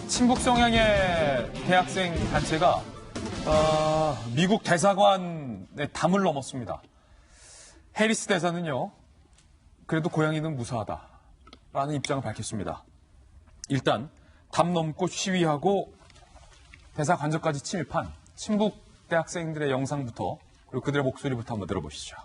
친북 성향의 대학생 단체가 미국 대사관의 담을 넘었습니다. 해리스 대사는요, 그래도 고양이는 무사하다라는 입장을 밝혔습니다. 일단 담 넘고 시위하고 대사 관저까지 침입한 친북 대학생들의 영상부터 그리고 그들의 목소리부터 한번 들어보시죠.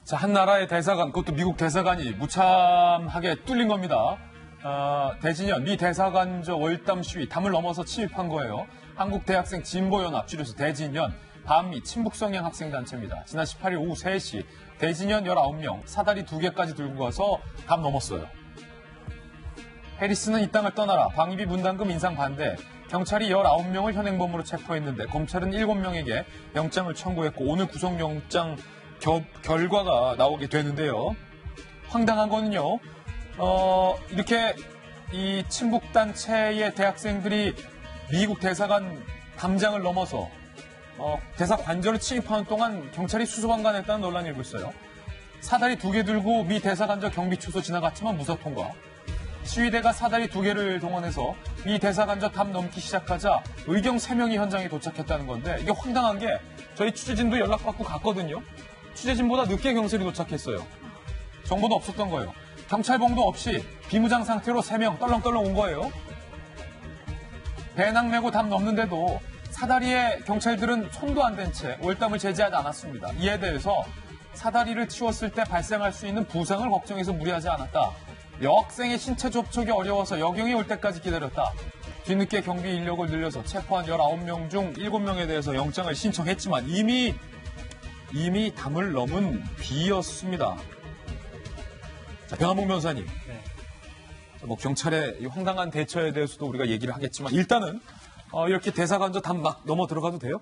자, 한 나라의 대사관, 그것도 미국 대사관이 무참하게 뚫린 겁니다. 대진연 미 대사관저 월담 시위, 담을 넘어서 침입한 거예요. 한국 대학생 진보연합, 줄여서 대진연, 반미 친북 성향 학생단체입니다. 지난 18일 오후 3시 대진연 19명, 사다리 2개까지 들고 가서 담 넘었어요. 해리스는 이 땅을 떠나라, 방위비 분담금 인상 반대, 경찰이 19명을 현행범으로 체포했는데 검찰은 7명에게 영장을 청구했고 오늘 구속영장 결과가 나오게 되는데요. 황당한 거는요, 이렇게 이 친북단체의 대학생들이 미국 대사관 담장을 넘어서 대사 관저를 침입하는 동안 경찰이 수소방관했다는 논란이 일고 있어요. 사다리 2개 들고 미 대사관저 경비초소 지나갔지만 무사 통과. 시위대가 사다리 2개를 동원해서 미 대사관저 담 넘기 시작하자 의경 3명이 현장에 도착했다는 건데, 이게 황당한 게 저희 취재진도 연락받고 갔거든요. 취재진보다 늦게 경찰이 도착했어요. 정보도 없었던 거예요. 경찰봉도 없이 비무장 상태로 3명 떨렁떨렁 온 거예요. 배낭 메고 담 넘는데도 사다리에 경찰들은 손도 안 댄 채 월담을 제지하지 않았습니다. 이에 대해서 사다리를 치웠을 때 발생할 수 있는 부상을 걱정해서 무리하지 않았다. 여학생의 신체 접촉이 어려워서 여경이 올 때까지 기다렸다. 뒤늦게 경비 인력을 늘려서 체포한 19명 중 7명에 대해서 영장을 신청했지만 이미 담을 넘은 뒤였습니다. 자, 변한봉 변호사님. 네. 뭐 경찰의 이 황당한 대처에 대해서도 우리가 얘기를 하겠지만 일단은 이렇게 대사관저 담 막 넘어 들어가도 돼요?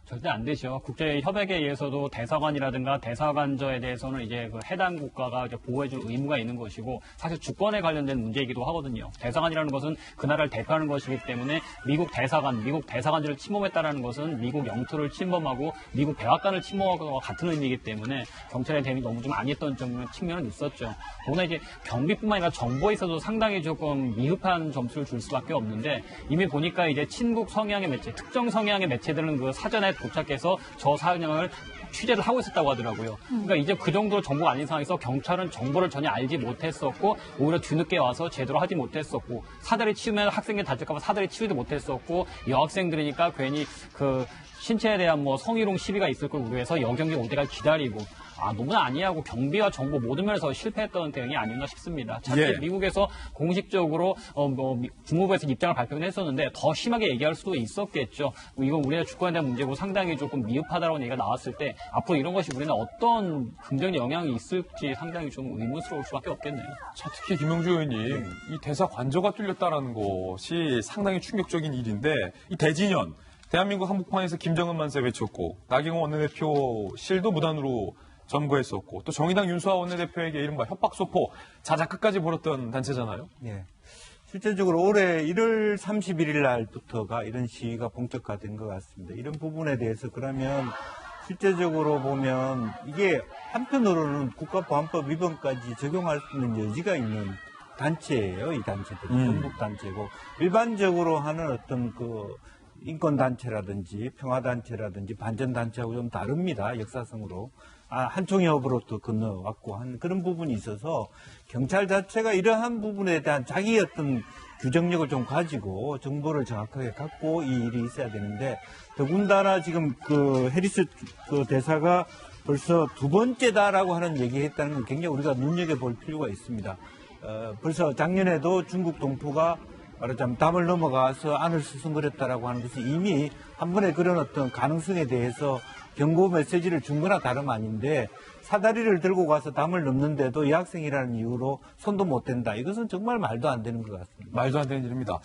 절대 안 되죠. 국제협약에 의해서도 대사관이라든가 대사관저에 대해서는 이제 그 해당 국가가 이제 보호해줄 의무가 있는 것이고, 사실 주권에 관련된 문제이기도 하거든요. 대사관이라는 것은 그 나라를 대표하는 것이기 때문에 미국 대사관저를 침범했다라는 것은 미국 영토를 침범하고 미국 백악관을 침범하고 같은 의미이기 때문에 경찰의 대응이 너무 좀 아니했던 측면은 있었죠. 더구나 이제 경비뿐만 아니라 정보에 있어도 상당히 조금 미흡한 점수를 줄 수밖에 없는데, 이미 보니까 이제 친북 성향의 매체, 특정 성향의 매체들은 그 사전에 도착해서 저 사연을 취재를 하고 있었다고 하더라고요. 그러니까 이제 그 정도로 정보가 아닌 상황에서 경찰은 정보를 전혀 알지 못했었고, 오히려 뒤늦게 와서 제대로 하지 못했었고, 사다리 치우면 학생이 다칠까 봐 사다리 치우지 못했었고, 여학생들이니까 괜히 그 신체에 대한 뭐 성희롱 시비가 있을 걸 우려해서 여경이 올 때까지 기다리고, 너무나 아니하고 경비와 정보 모든 면에서 실패했던 대응이 아니었나 싶습니다. 차라리 예. 미국에서 공식적으로 국무부에서 입장을 발표는 했었는데 더 심하게 얘기할 수도 있었겠죠. 이건 우리나라 주권에 대한 문제고 상당히 조금 미흡하다라는 얘기가 나왔을 때 앞으로 이런 것이 우리는 어떤 긍정적 영향이 있을지 상당히 좀 의문스러울 수밖에 없겠네요. 자, 특히 김영주 의원님, 이 대사 관저가 뚫렸다는 것이 상당히 충격적인 일인데, 이 대진연, 대한민국 한복판에서 김정은 만세 외쳤고, 나경원 원내대표실도 무단으로 점거했었고, 또 정의당 윤수아 원내대표에게 이른바 협박소포 자작극까지 벌였던 단체잖아요. 네. 실제적으로 올해 1월 31일 날부터가 이런 시위가 본격화된 것 같습니다. 이런 부분에 대해서 그러면 실제적으로 보면 이게 한편으로는 국가보안법 위반까지 적용할 수 있는 여지가 있는 단체예요. 이 단체들은 전북 단체고, 일반적으로 하는 어떤 그 인권단체라든지 평화단체라든지 반전단체하고 좀 다릅니다. 역사성으로. 한총협으로부터 건너왔고 한 그런 부분이 있어서 경찰 자체가 이러한 부분에 대한 자기 어떤 규정력을 좀 가지고 정보를 정확하게 갖고 이 일이 있어야 되는데 더군다나 지금 그 해리스 그 대사가 벌써 두 번째다라고 하는 얘기했다는 건 굉장히 우리가 눈여겨볼 필요가 있습니다. 벌써 작년에도 중국 동포가 말하자면 담을 넘어가서 안을 수순거렸다라고 하는 것이 이미 한 번에 그런 어떤 가능성에 대해서 경고 메시지를 준 거나 다름 아닌데 사다리를 들고 가서 담을 넘는데도 여학생이라는 이유로 손도 못 댄다. 이것은 정말 말도 안 되는 것 같습니다. 말도 안 되는 일입니다.